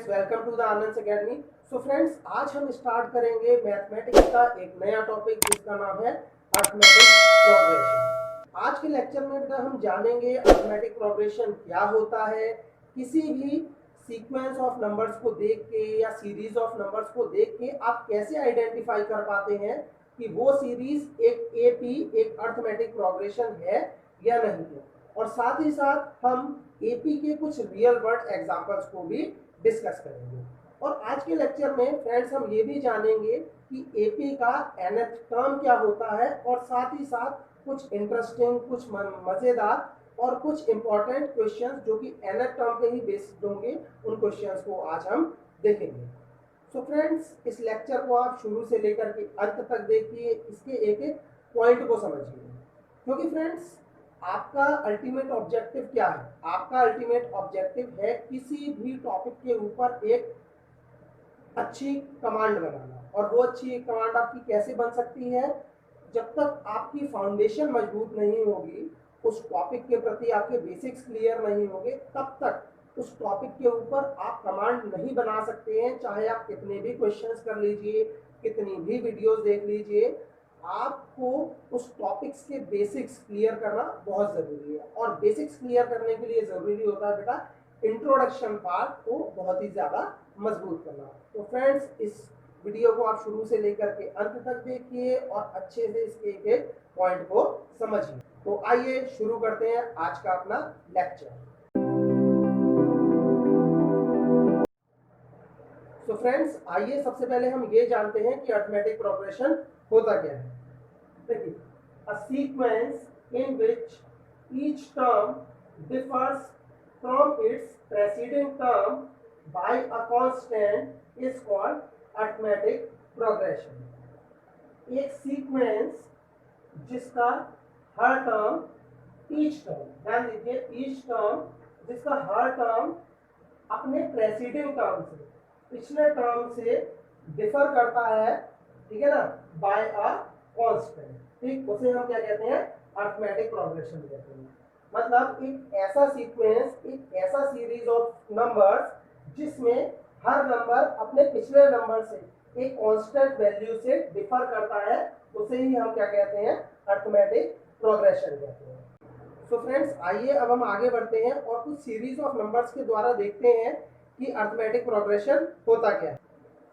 Friends, welcome to the Anand academy. So friends, आज हम start करेंगे मैथमेटिक्स का एक नया टॉपिक जिसका नाम है अरिथमेटिक प्रोग्रेशन। आज के लेक्चर में बेटा हम जानेंगे अरिथमेटिक प्रोग्रेशन क्या होता है। किसी भी सीक्वेंस ऑफ नंबर्स को देख के या सीरीज ऑफ नंबर्स को देख के आप कैसे आइडेंटिफाई कर पाते हैं कि वो सीरीज एक एपी एक अरिथमेटिक प्रोग्रेशन है या नहीं है। और साथ ही साथ हम एपी के कुछ रियल वर्ल्ड एग्जांपल्स को भी डिस्कस करेंगे। और आज के लेक्चर में फ्रेंड्स हम ये भी जानेंगे कि एपी का nth टर्म क्या होता है और साथ ही साथ कुछ इंटरेस्टिंग, कुछ मजेदार और कुछ इंपॉर्टेंट क्वेश्चंस जो कि nth टर्म पे ही बेस्ड होंगे, उन क्वेश्चंस को आज हम देखेंगे। सो फ्रेंड्स, इस लेक्चर को आप शुरू से लेकर के अंत तक देखिए, इसके एक एक पॉइंट को समझिए, क्योंकि फ्रेंड्स आपका अल्टीमेट ऑब्जेक्टिव क्या है? आपका अल्टीमेट ऑब्जेक्टिव है किसी भी टॉपिक के ऊपर एक अच्छी कमांड बनाना। और वो अच्छी कमांड आपकी कैसे बन सकती है? जब तक आपकी फाउंडेशन मजबूत नहीं होगी, उस टॉपिक के प्रति आपके बेसिक्स क्लियर नहीं होंगे, तब तक उस टॉपिक के ऊपर आप कमांड नहीं बना सकते हैं। चाहे आप कितने भी क्वेश्चंस कर लीजिए, कितनी भी वीडियोस देख लीजिए, आपको उस टॉपिक्स के बेसिक्स क्लियर करना बहुत ज़रूरी है। और बेसिक्स क्लियर करने के लिए ज़रूरी होता है बेटा इंट्रोडक्शन पार्ट को बहुत ही ज़्यादा मजबूत करना। तो फ्रेंड्स, इस वीडियो को आप शुरू से लेकर के अंत तक देखिए और अच्छे से इसके एक एक पॉइंट को समझिए। तो आइए शुरू करते हैं आज का अपना लेक्चर। तो फ्रेंड्स, आइए सबसे पहले हम ये जानते हैं कि अरिथमेटिक प्रोग्रेशन होता क्या है। देखिए, a sequence in which each term differs from its preceding term by a constant is called arithmetic progression। एक सीक्वेंस जिसका हर टर्म, ईच टर्म, ध्यान दीजिए, ईच टर्म जिसका हर टर्म अपने प्रेसिडिंग टर्म से, पिछले टर्म से डिफर करता है, ठीक है ना, बाय अ कांस्टेंट, ठीक, उसे हम क्या कहते हैं? अरिथमेटिक प्रोग्रेशन कहते हैं। मतलब एक ऐसा सीक्वेंस, एक ऐसा सीरीज ऑफ नंबर्स जिसमें हर नंबर अपने पिछले नंबर से एक कांस्टेंट वैल्यू से डिफर करता है, उसे ही हम क्या कहते हैं? अरिथमेटिक प्रोग्रेशन कहते हैं। तो फ्रेंड्स, आइए अब हम आगे बढ़ते हैं और कुछ सीरीज ऑफ नंबर्स के द्वारा देखते हैं कि अरिथमेटिक प्रोग्रेशन होता क्या है।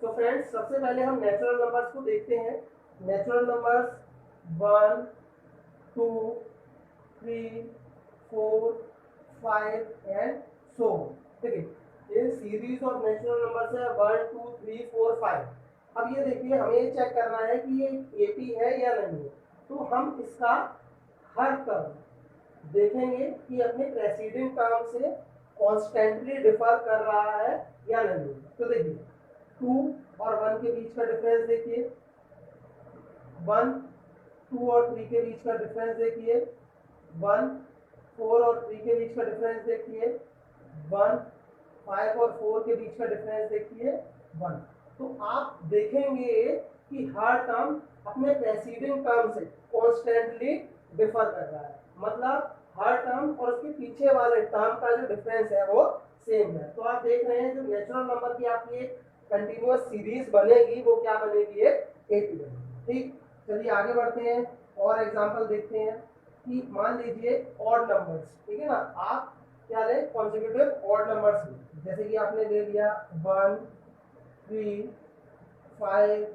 तो फ्रेंड्स, सबसे पहले हम नेचुरल नंबर्स को देखते हैं। नेचुरल नंबर्स 1, 2, 3, 4, 5 एंड सो, ठीक है, ये सीरीज ऑफ नेचुरल नंबर्स है 1, 2, 3, 4, 5। अब ये देखिए, हमें ये चेक करना है कि ये एपी है या नहीं है। तो हम इसका हर टर्म देखेंगे कि अपने प्रेसिडिंग टर्म से कॉन्स्टेंटली डिफर कर रहा है या नहीं। तो देखिए, 2 और 1 के बीच का डिफरेंस देखिए, 1, 2 और 3 के बीच का डिफरेंस देखिए, 1, 4 और 3 के बीच का डिफरेंस देखिए, 1, 5 और 4 के बीच का डिफरेंस देखिए, 1। तो आप देखेंगे कि हर टर्म अपने प्रेसिडिंग टर्म से कॉन्स्टेंटली डिफर कर रहा है। मतलब हर टर्म और उसके पीछे वाले टर्म का जो डिफरेंस है वो सेम है। तो आप देख रहे हैं जो नेचुरल नंबर की आपकी एक कंटिन्यूअस सीरीज बनेगी, वो क्या बनेगी? एक एपी बनेगी। ठीक, चलिए आगे बढ़ते हैं और एग्जांपल देखते हैं कि मान लीजिए ऑड नंबर्स, ठीक है ना, आप क्या लें? कॉन्सेक्यूटिव ऑड नंबर्स लें। जैसे कि आपने ले लिया 1, 3, 5,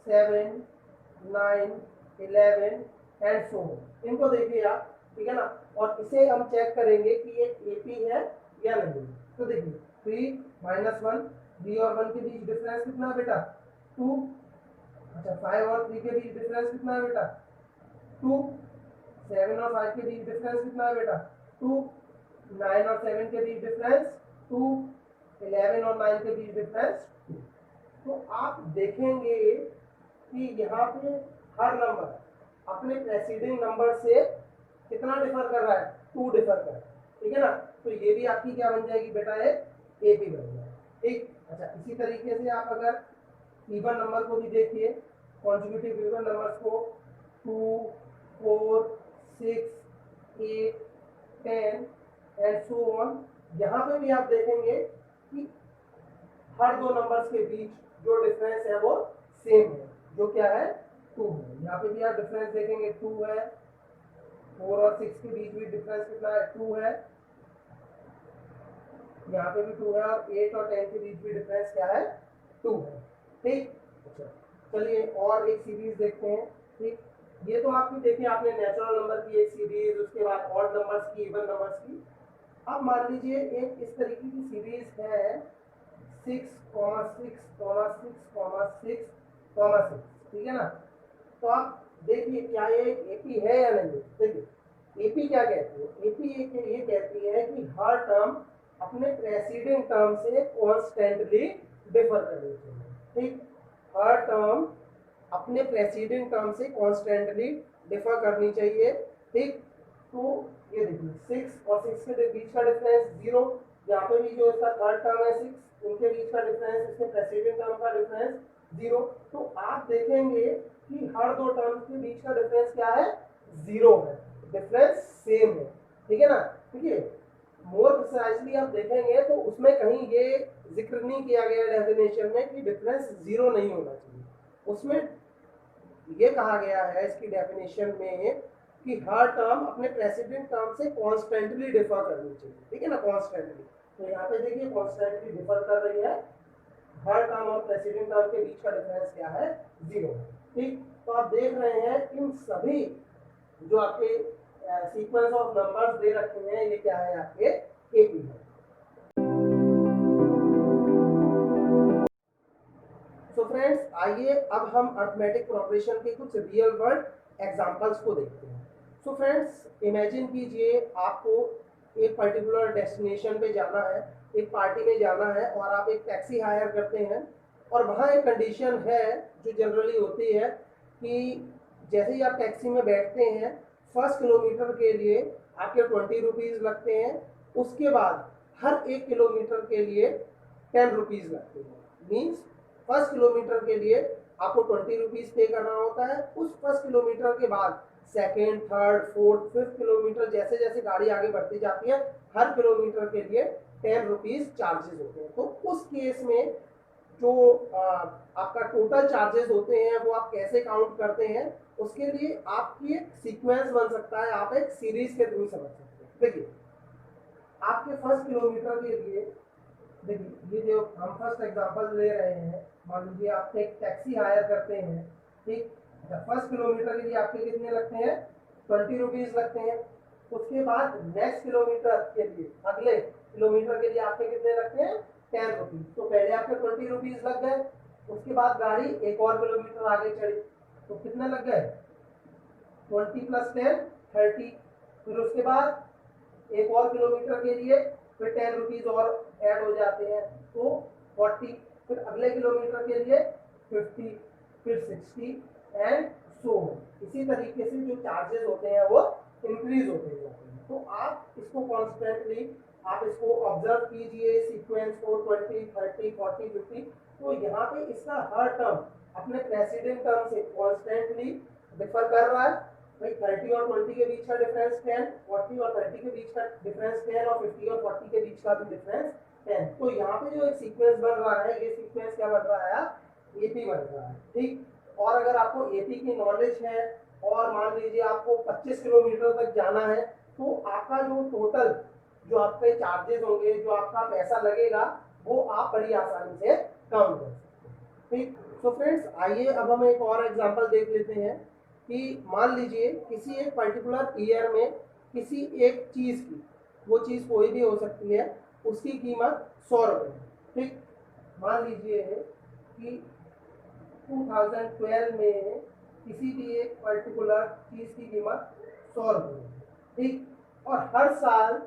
7, 9, 11 एंड सो। इनको देखिए आप, ठीक है ना, और इसे हम चेक करेंगे कि ये एपी है या नहीं। तो देखिए, 3 - 1, 3 और 1 के बीच डिफरेंस कितना है बेटा? 2। अच्छा, 5 और 3 के बीच डिफरेंस कितना है बेटा? 2। 7 और 5 के बीच डिफरेंस कितना है बेटा? 2। 9 और 7 के बीच डिफरेंस 2। 11 और 9 के बीच डिफरेंस 2। तो आप देखेंगे कि यहाँ पे हर नंबर अपने प्रेसिडिंग नंबर से कितना डिफर कर रहा है? 2 डिफर कर रहा है, ठीक है ना। तो ये भी आपकी क्या बन जाएगी बेटा? एक एपी बन जाएगा। ठीक, अच्छा, इसी तरीके से आप अगर इवन नंबर को भी देखिए, कॉन्जिक्यूटिव इवन नंबर्स को 2, 4, 6, 8, 10 एंड सो ऑन, यहाँ पे भी आप देखेंगे कि हर दो नंबर्स के बीच जो डिफरेंस है वो सेम है, जो क्या है 2 है। यहाँ पे भी आप डिफरेंस देखेंगे 2 है, 4 और 6 के बीच भी डिफरेंस कितना है 2 है, यहाँ पे भी 2 है, और 8 और 10 के बीच भी डिफरेंस क्या है 2 है। ठीक, अच्छा चलिए और एक सीरीज देखते हैं। ठीक, ये तो आपकी देखिए आपने नेचुरल नंबर की एक सीरीज, उसके बाद ऑड नंबर्स की, इवन नंबर्स की। अब मान लीजिए एक इस तरीके की सीरीज है 6, 6, 6, 6, ठीक है ना। तो आप देखिए क्या ये एपी है या नहीं। देखिए एपी क्या कहती है, एपी ये कहती है कि हर टर्म अपने प्रेसीडिंग टर्म से कॉन्स्टेंटली डिफर करनी चाहिए। ठीक, हर टर्म अपने प्रेसीडिंग टर्म से कॉन्स्टेंटली डिफर करनी चाहिए। ठीक, तो ये देखिए 6 और 6 के बीच का डिफरेंस 0, यहाँ पे भी जो इसका थर्ड टर्म है 6, इनके बीच का डिफरेंस, इसके प्रेसीडिंग टर्म का डिफरेंस 0। तो आप देखेंगे कि हर दो टर्म्स के बीच का डिफरेंस क्या है 0 है, डिफरेंस सेम है। ठीक है ना। ठीक है, मोर प्रिसाइजली आप देखेंगे तो उसमें कहीं ये जिक्र नहीं किया गया डेफिनेशन में कि डिफरेंस 0 नहीं होना चाहिए। उसमें ये कहा गया है इसकी डेफिनेशन में कि हर टर्म अपने प्रेसिडेंट टर्म से कॉन्स्टेंटली डिफर करनी चाहिए। ठीक है ना, कॉन्स्टेंटली। तो यहाँ पे देखिए कॉन्स्टेंटली डिफर कर रही है, हर टर्म और प्रेसिडेंट टर्म के बीच का डिफरेंस क्या है 0 है। ठीक, तो आप देख रहे हैं इन सभी जो आपके सीक्वेंस ऑफ नंबर्स दे रखे हैं ये क्या है आपके एपी है। सो फ्रेंड्स आइए अब हम अरिथमेटिक प्रोग्रेशन के कुछ रियल वर्ल्ड एग्जांपल्स को देखते हैं। सो फ्रेंड्स इमेजिन कीजिए आपको एक पर्टिकुलर डेस्टिनेशन पे जाना है, एक पार्टी में जाना है और आप एक टैक्सी हायर करते हैं, और वहाँ एक कंडीशन है जो जनरली होती है कि जैसे ही आप टैक्सी में बैठते हैं फर्स्ट किलोमीटर के लिए आपके 20 रुपीज़ लगते हैं, उसके बाद हर 1 किलोमीटर के लिए 10 रुपीज़ लगते हैं। मीन्स फर्स्ट किलोमीटर के लिए आपको 20 रुपीज़ पे करना होता है। उस फर्स्ट किलोमीटर के बाद second, third, fourth, fifth kilometre जैसे जैसे गाड़ी आगे बढ़ती जाती है हर किलोमीटर के लिए 10 रुपीज़ चार्जेस होते हैं। तो उस केस में जो आपका टोटल चार्जेस होते हैं वो आप कैसे काउंट करते हैं, उसके लिए आपकी एक सीक्वेंस बन सकता है, आप एक सीरीज के थ्रू समझ सकते हैं। देखिए आपके फर्स्ट किलोमीटर के लिए, देखिए ये जो हम फर्स्ट एग्जांपल ले रहे हैं, मान लीजिए आप एक टैक्सी हायर करते हैं। ठीक, फर्स्ट किलोमीटर के लिए आपके कितने लगते हैं 20 रुपीज़ लगते हैं। उसके बाद नेक्स्ट किलोमीटर के लिए, अगले किलोमीटर के लिए आपके कितने लगते हैं 10 रुपीज़। तो पहले आपके 20 रुपीज़ लग गए, उसके बाद गाड़ी एक और किलोमीटर आगे चढ़ी तो कितने लग गए 20 + 10 30। फिर उसके बाद एक और किलोमीटर के लिए फिर 10 रुपीज़ और ऐड हो जाते हैं तो 40। फिर अगले किलोमीटर के लिए 50, फिर 60 एंड सो। इसी तरीके से जो चार्जेस होते हैं वो इंक्रीज होते जाते हैं। तो आप इसको कॉन्स्टेंटली आप इसको ऑब्जर्व कीजिए सीक्वेंस को 20, 30, 40, 50। तो यहाँ पे इसका हर टर्म अपने प्रेसिडेंट टर्म से कॉन्स्टेंटली डिफर कर रहा है। भाई 30 और 20 के बीच का डिफरेंस 10, 40 और 30 के बीच का डिफरेंस 10, और 50 और 40 के बीच का भी डिफरेंस 10। तो यहाँ पे जो एक सीक्वेंस बन रहा है ये सीक्वेंस क्या बन रहा है एपी बन रहा है। ठीक, और अगर आपको एपी की नॉलेज है और मान लीजिए आपको 25 किलोमीटर तक जाना है तो आपका जो टोटल जो आपके चार्जेस होंगे, जो आपका पैसा लगेगा वो आप बड़ी आसानी से काउंट कर सकते हैं। ठीक, तो फ्रेंड्स आइए अब हम एक और एग्जांपल देख लेते हैं कि मान लीजिए किसी एक पर्टिकुलर ईयर में किसी एक चीज़ की, वो चीज़ कोई भी हो सकती है, उसकी कीमत 100 रुपये है। ठीक, मान लीजिए कि 2012 में किसी भी एक पर्टिकुलर चीज़ की कीमत 100 रुपये है। ठीक, और हर साल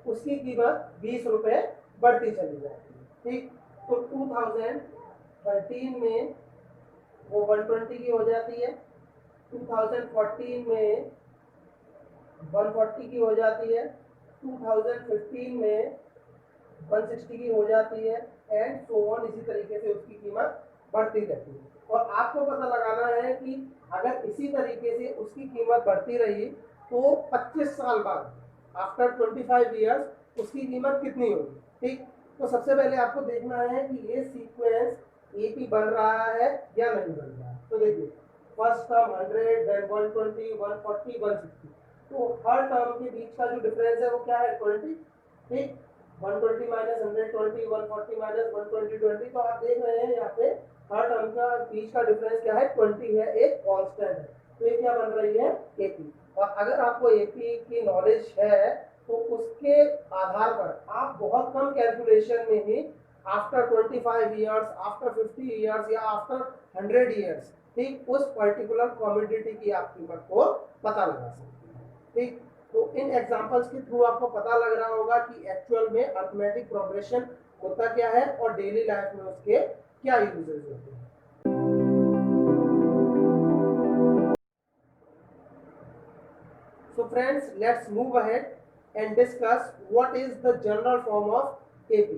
उसकी कीमत 20 रुपये बढ़ती चली जाती है। ठीक, तो 2013 में वो 120 की हो जाती है, 2014 में 140 की हो जाती है, 2015 में 160 की हो जाती है एंड सो ऑन। इसी तरीके से उसकी कीमत बढ़ती रहती है। और आपको पता लगाना है कि अगर इसी तरीके से उसकी कीमत बढ़ती रही तो 25 साल बाद आफ्टर 25 ईयर्स उसकी कीमत कितनी होगी। ठीक, तो सबसे पहले आपको देखना है कि ये सीक्वेंस एपी बन रहा है या नहीं बन रहा है। तो देखिए फर्स्ट टर्म 100, देन 120, 140, 160, तो हर टर्म के बीच का जो डिफरेंस है वो क्या है 20। ठीक, 120 माइनस 120, 140 माइनस 120, 20, तो आप देख रहे हैं यहाँ पे हर टर्म का बीच का डिफरेंस क्या है 20 है, एक कांस्टेंट है। तो ये क्या बन रही है एपी। और अगर आपको एपी की नॉलेज है तो उसके आधार पर आप बहुत कम कैलकुलेशन में ही आफ्टर 25 ईयर्स, आफ्टर 50 ईयर्स या आफ्टर 100 ईयर्स, ठीक, उस पर्टिकुलर कमोडिटी की आप कीमत को पता लगा सकते हैं। ठीक, तो इन एग्जांपल्स के थ्रू आपको पता लग रहा होगा कि एक्चुअल में अरिथमेटिक प्रोग्रेशन होता क्या है और डेली लाइफ में उसके क्या यूजेस होते हैं। So friends, let's move ahead and discuss what is the general form of AP.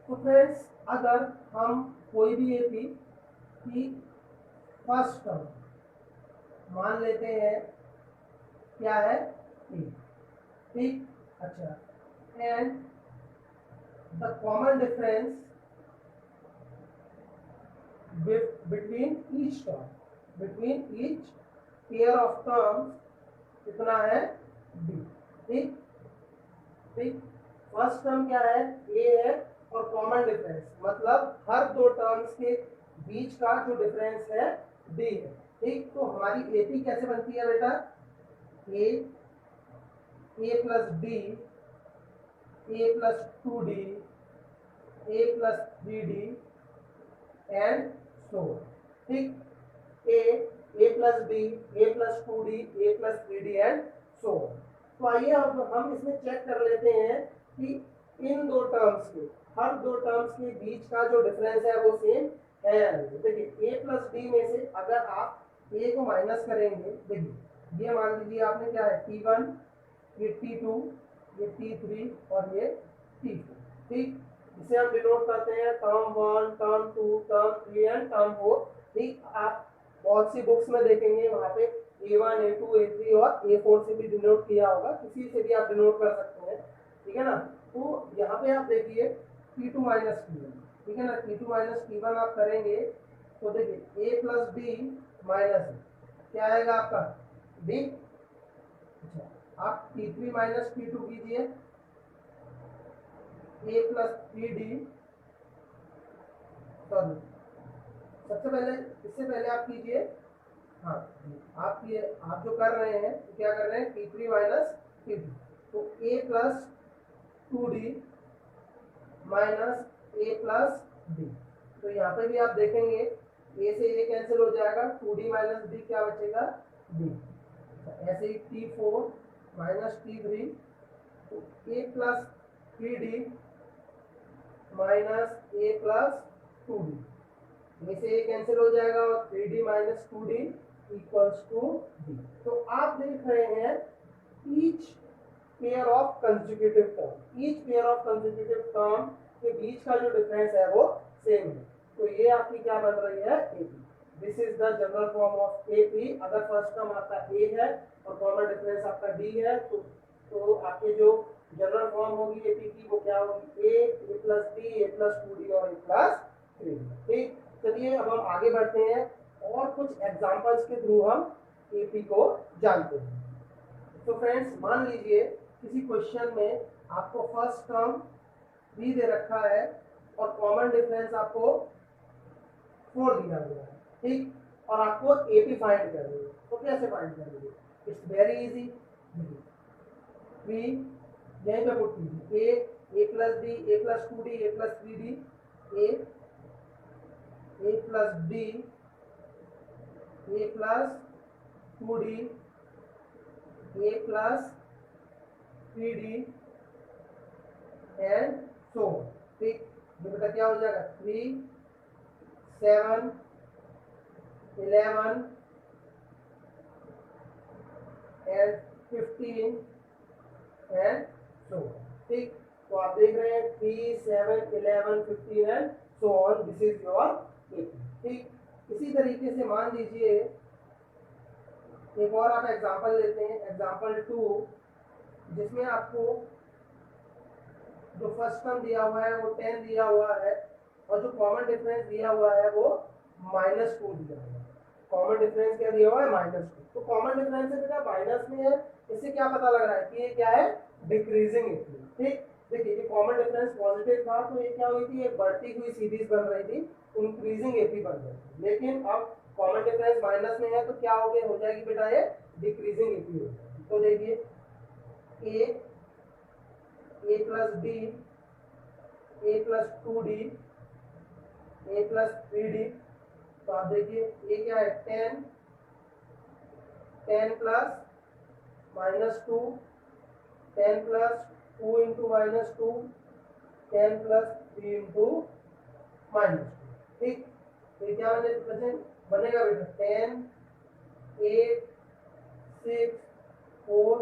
तो फ्रेंड्स अगर हम कोई भी एपी की फर्स्ट टर्म मान लेते हैं क्या है ए, ठीक, अच्छा, and the common difference between each term, between each pair of terms कितना है डी। ठीक, ठीक, फर्स्ट टर्म क्या है ए है और कॉमन डिफरेंस मतलब हर दो टर्म्स के बीच का जो डिफरेंस है डी है। ठीक, तो हमारी एपी कैसे बनती है बेटा, a plus d, a plus 2d, a plus 3d and so. ठीक, a plus d, a plus 2d, a plus 3d and so. तो आइए अब हम इसमें चेक कर लेते हैं कि इन दो टर्म्स के, हर दो टर्म्स के बीच का जो डिफरेंस है वो सेम है या नहीं। देखिए ए प्लस डी में से अगर आप ए को माइनस करेंगे, देखिए ये मान लीजिए आपने क्या है T1, ये T2, ये T3 और ये T4। ठीक, इसे हम डिनोट करते हैं term 1, term 2, term 3 and term 4। ठीक, आप बहुत सी बुक्स में देखेंगे वहां पे A1, A2, A3 और A4 से भी डिनोट किया होगा, किसी से भी आप डिनोट कर सकते हैं। ठीक है ना, तो यहाँ पे आप देखिए T2 माइनस T1, ठीक है ना, T2 माइनस T1 आप करेंगे तो देखिए A प्लस डी माइनस क्या आएगा आपका डी। अच्छा, आप T3 माइनस T2 कीजिए, A प्लस 3d, सॉरी सबसे पहले इससे पहले आप कीजिए, हाँ आप जो कर रहे हैं तो क्या कर रहे हैं T3 माइनस T2, तो A plus 2d minus A plus D. तो यहाँ पे भी आप देखेंगे A से A कैंसिल हो जाएगा, 2d माइनस डी क्या बचेगा d। ऐसे ही T4 माइनस T3, तो A plus 3d minus A plus 2d, में से ये कैंसिल हो जाएगा और 3d minus 2d equals to d। तो आप देख रहे हैं each pair of consecutive term, each pair of consecutive term के बीच का जो डिफरेंस है वो सेम है। तो ये आपकी क्या बन रही है AP. This is the general form of AP. अगर फर्स्ट टर्म आपका ए है और कॉमन डिफरेंस आपका डी है तो आपके जो जनरल फॉर्म होगी एपी की वो क्या होगी ए plus d, a plus 2d और ए प्लस 3d। ठीक, चलिए अब हम आगे बढ़ते हैं और कुछ एग्जांपल्स के थ्रू हम एपी को जानते हैं। तो फ्रेंड्स मान लीजिए किसी क्वेश्चन में आपको फर्स्ट टर्म 3 दे रखा है और कॉमन डिफरेंस आपको 4 दिया गया है। ठीक, और आपको एपी फाइंड करनी है, तो कैसे फाइंड करेंगे, इट्स वेरी इजी। 3 यहीं पे पुट कीजिए, a plus d, a plus 2d, a plus 3d, a plus d, a plus 2d, a plus 3d and so. ठीक, ये बेटा क्या हो जाएगा 3, 7, 11 एंड 15 एंड सो। ठीक, तो आप देख रहे हैं 3, 7, 11, 15 and so on, this is your AP. ठीक, इसी तरीके से मान लीजिए एक और आप एग्जांपल लेते हैं, एग्जांपल 2, जिसमें आपको जो फर्स्ट टर्म दिया हुआ है वो 10 दिया हुआ है और जो कॉमन डिफरेंस दिया हुआ है वो -2 दिया हुआ है। कॉमन डिफरेंस क्या दिया हुआ है? -2। तो कॉमन डिफरेंस है बेटा माइनस में है, इससे क्या पता लग रहा है कि ये क्या है? Decreasing AP. ठीक, देखिए ये कॉमन डिफरेंस पॉजिटिव था तो ये क्या हुई थी? ये बढ़ती हुई सीरीज बन रही थी, इंक्रीजिंग एपी बन रही थी। लेकिन अब कॉमन डिफरेंस माइनस में है तो क्या हो जाएगी बेटा? ये डिक्रीजिंग एपी हो जाएगी। तो देखिए ए plus B, A plus 2d, a plus 3d। तो आप देखिए ये क्या है? 10 plus -2, 10 plus 2 into -2, 10 plus 3 into -2। ठीक, तो क्या बनेगा बेटा? 10, 8, 6, 4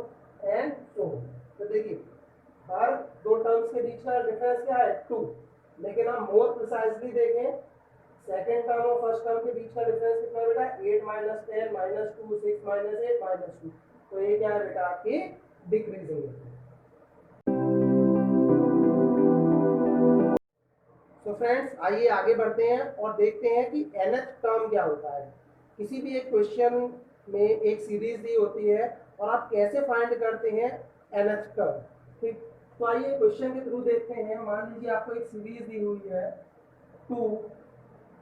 एंड 4। तो देखिए हर दो टर्म्स के बीच का डिफरेंस क्या है? 2। लेकिन हम मोर प्रिसाइजली देखें, सेकेंड टर्म और फर्स्ट टर्म के बीच का डिफरेंस कितना है बेटा? 8 -10 -2 6 -8 -2। तो ये क्या है बेटा? आपकी डिक्रीजिंग है। तो फ्रेंड्स आइए आगे बढ़ते हैं और देखते हैं कि nth टर्म क्या होता है। किसी भी एक क्वेश्चन में एक सीरीज दी होती है और आप कैसे फाइंड करते हैं nth टर्म। ठीक, तो आइए क्वेश्चन के थ्रू देखते हैं। मान लीजिए आपको एक सीरीज दी हुई है 2,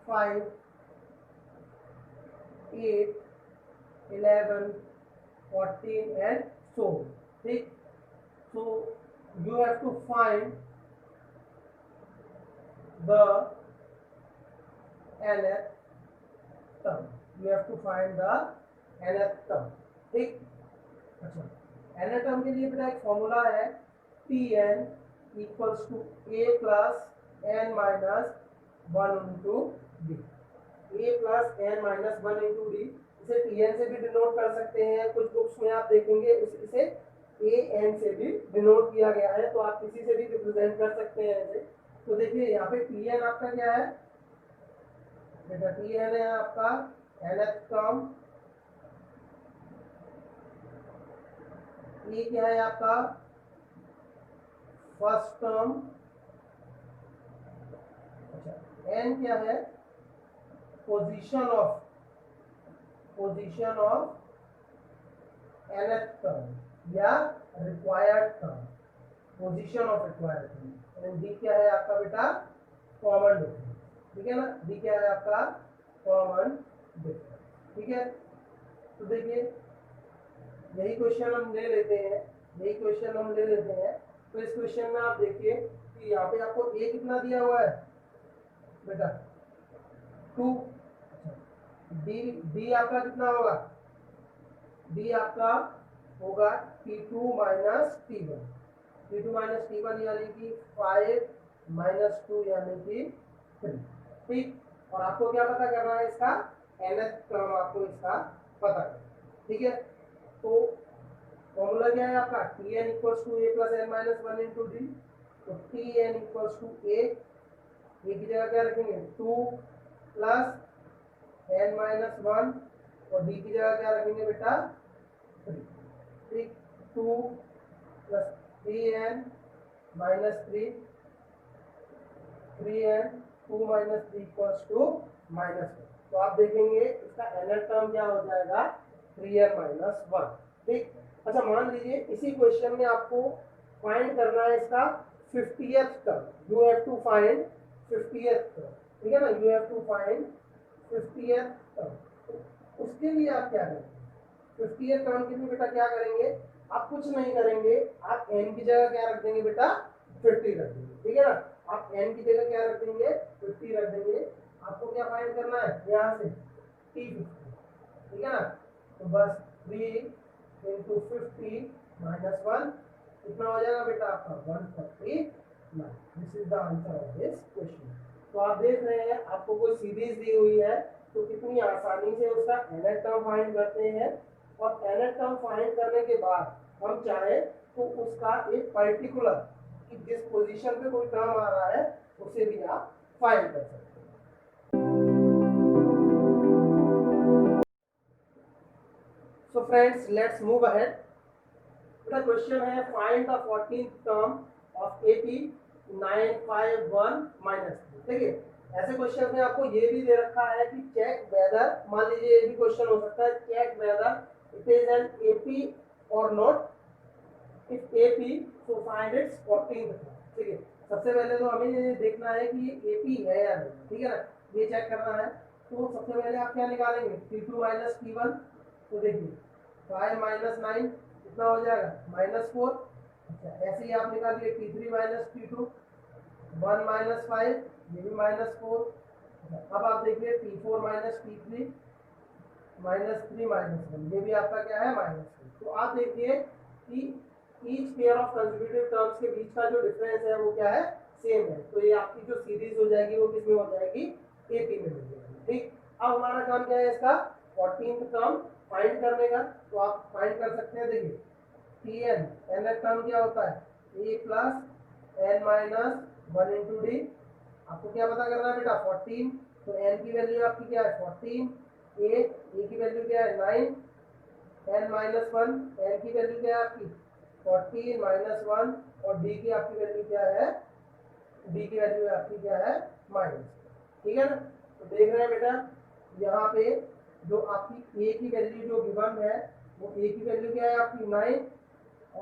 5, 8, 11, 14 एंड so। ठीक, so you have to find the nth term, you have to find the nth term। ठीक, अच्छा nth टर्म के लिए बेटा एक फॉर्मूला है Tn equals to a plus n minus 1 into d. a plus n minus 1 into d, इसे Tn से भी डिनोट कर सकते हैं। कुछ बुक्स में आप देखेंगे इसे an से भी डिनोट किया गया है, तो आप किसी से भी रिप्रेजेंट कर सकते हैं ऐसे। तो देखिए यहाँ पे Tn आपका क्या है बेटा? Tn है आपका nth टर्म। ये क्या है आपका? First term. अच्छा, n क्या है? पोजीशन ऑफ nth टर्म या required term, position of required term. And D क्या है आपका बेटा? Common difference. ठीक है ना? डी क्या है आपका? Common difference. ठीक है, तो देखिए यही क्वेश्चन हम ले लेते हैं। तो इस क्वेश्चन में आप देखिए कि यहाँ पे आपको ए कितना दिया हुआ है बेटा? 2। डी आपका कितना होगा? डी आपका होगा T2 minus T1। T2 minus T1 यानी कि 5 - 2 यानी कि 3। ठीक, और आपको क्या पता करना है? इसका nth टर्म आपको इसका पता करना। ठीक है, तो फॉर्मूला क्या है आपका? Tn equals to a plus n minus 1 into d. तो Tn इक्वल्स टू a की जगह क्या रखेंगे? 2 प्लस n माइनस 1 और डी की जगह क्या रखेंगे बेटा? 3। ठीक, 2 plus 3n minus 3, 3n 2 minus 3 equals to -1। तो आप देखेंगे इसका nth टर्म क्या हो जाएगा? 3n minus 1। ठीक, अच्छा मान लीजिए इसी क्वेश्चन में आपको फाइंड करना है इसका 50th term. You have to find 50th term. ठीक है ना? You have to find 50th term. उसके लिए आप क्या करेंगे? 50th टर्म के लिए बेटा क्या करेंगे? आप कुछ नहीं करेंगे, आप n की जगह क्या रख देंगे बेटा? 50 रख देंगे। ठीक है ना? आप n की जगह क्या रख देंगे? 50 रख देंगे। आपको क्या फाइंड करना है? यहाँ से T50। ठीक है ना? तो बस 3 इंटू 50 माइनस 1 कितना हो जाएगा बेटा आपका? 149। This is the answer of this question. तो आप देख रहे हैं आपको कोई सीरीज दी हुई है तो कितनी आसानी से उसका nth टर्म फाइंड करते हैं, और nth टर्म फाइंड करने के बाद हम चाहे तो उसका एक पर्टिकुलर कि जिस पोजीशन पे कोई टर्म आ रहा है उसे भी आप फाइंड कर सकते हैं। So friends, let's move ahead. The question है find the 14th term of AP 9 5 1 minus. देखिए ऐसे क्वेश्चन में आपको ये भी दे रखा है कि चेक वेदर, मान लीजिए ये भी क्वेश्चन हो सकता है, check whether it is an AP और नॉट। इफ एपी तो फाइंड इट्स 14th टर्म। ठीक है, सबसे पहले तो हमें ये देखना है कि ये एपी है या नहीं, ठीक है ना, ये चेक करना है। तो सबसे पहले आप क्या निकालेंगे, T2 माइनस T1। तो देखिए 5 माइनस 9 कितना हो जाएगा, -4। अच्छा ऐसे ही आप निकालिए T3 माइनस T2, 1 माइनस 5 ये भी -4। अब आप देखिए T4 माइनस T3 -3 -1 ये भी आपका क्या है, -2। तो आप देखिए कि each pair of consecutive terms के बीच का जो डिफरेंस है वो क्या है, सेम है। तो ये आपकी जो सीरीज हो जाएगी वो किस में हो जाएगी, एपी में मिल जाएगी। ठीक, अब हमारा काम क्या है, इसका 14th टर्म फाइंड करने का। तो आप फाइंड कर सकते हैं, देखिए टी एन, एन टर्म क्या होता है, a plus n minus 1 into d. आपको क्या पता करना है बेटा, 14। तो एन की वैल्यू आपकी क्या है 14, ए की वैल्यू क्या है 9, एन माइनस 1 एन की वैल्यू क्या है आपकी 14 माइनस 1, और डी की आपकी वैल्यू क्या है, डी की वैल्यू आपकी क्या है माइनस। ठीक है ना, तो देख रहे हैं बेटा यहाँ पे जो आपकी ए की वैल्यू जो गिवन है वो ए की वैल्यू क्या है आपकी 9,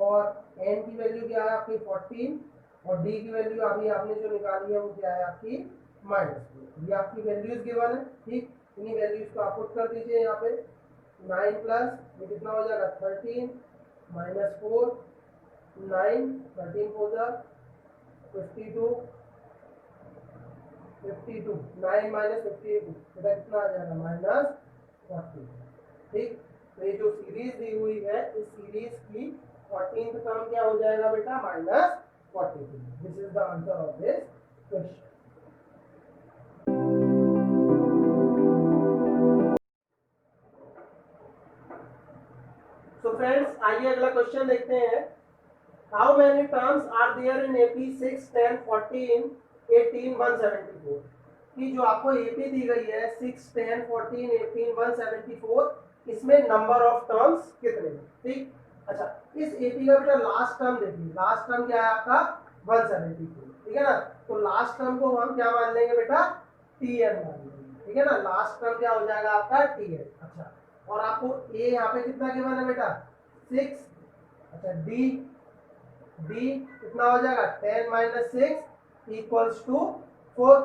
और एन की वैल्यू क्या है आपकी 14, और डी की वैल्यू अभी आपने जो निकाली है वो क्या है आपकी -2। ये आपकी वैल्यूज गिवन है। ठीक, इन्हीं वैल्यूज को आप पुट कर दीजिए यहाँ पे। 9 प्लस ये कितना हो जाएगा 13 -4, 9 13 4 52, 52 9 माइनस 52 बेटा कितना आ जाएगा -40। ठीक, तो ये जो सीरीज दी हुई है इस सीरीज की 14th टर्म क्या हो जाएगा बेटा, -42। This is the answer of this question. तो फ्रेंड्स आइए अगला क्वेश्चन देखते हैं। How many terms are there in AP 6 10 14 18 174। कि जो आपको एपी दी गई है 6 10 14 18 174, इसमें नंबर ऑफ टर्म्स कितने हैं। ठीक, अच्छा इस एपी का बेटा लास्ट टर्म देखिए, लास्ट टर्म क्या है आपका 174। ठीक है ना, तो लास्ट टर्म को हम क्या मान लेंगे बेटा, टीएन मान लेंगे। ठीक है ना, लास्ट टर्म क्या हो जाएगा आपका टीएन। अच्छा, और आपको ए यहाँ पे कितना गिवन है बेटा 6। अच्छा डी, डी कितना हो जाएगा 10 माइनस 6 इक्वल्स टू 4।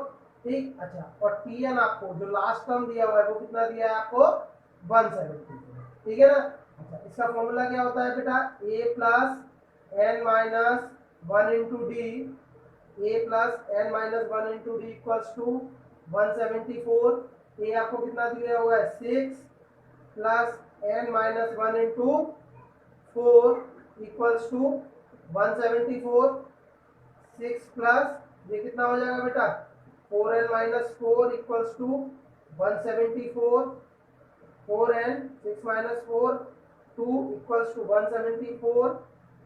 ठीक, अच्छा और टी एन आपको जो लास्ट टर्म दिया हुआ है वो कितना दिया है आपको 170। ठीक है ना, अच्छा इसका फॉर्मूला क्या होता है बेटा, a plus n minus 1 into d, a plus n minus 1 into d equals to 174। ए आपको कितना दिया हुआ है 6 plus n minus 1 into 4 equals to 174। 6 plus ये कितना हो जाएगा बेटा 4n minus 4 equals to 174। 4n 6 minus 4 2 equals to 174।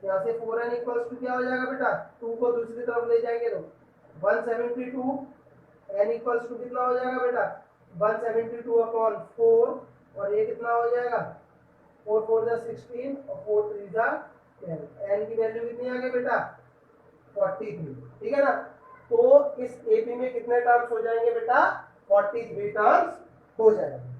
यहाँ से 4n इक्वल्स टू क्या हो जाएगा बेटा, 2 को दूसरी तरफ ले जाएंगे तो 172। n इक्वल्स टू कितना हो जाएगा बेटा 172 अपॉन 4, और ये कितना हो जाएगा 4 4 16 और 4 3 10। n की वैल्यू कितनी आ गई बेटा 43। ठीक है ना, तो इस एपी में कितने टर्म्स हो जाएंगे बेटा 43 टर्म्स हो जाएंगे।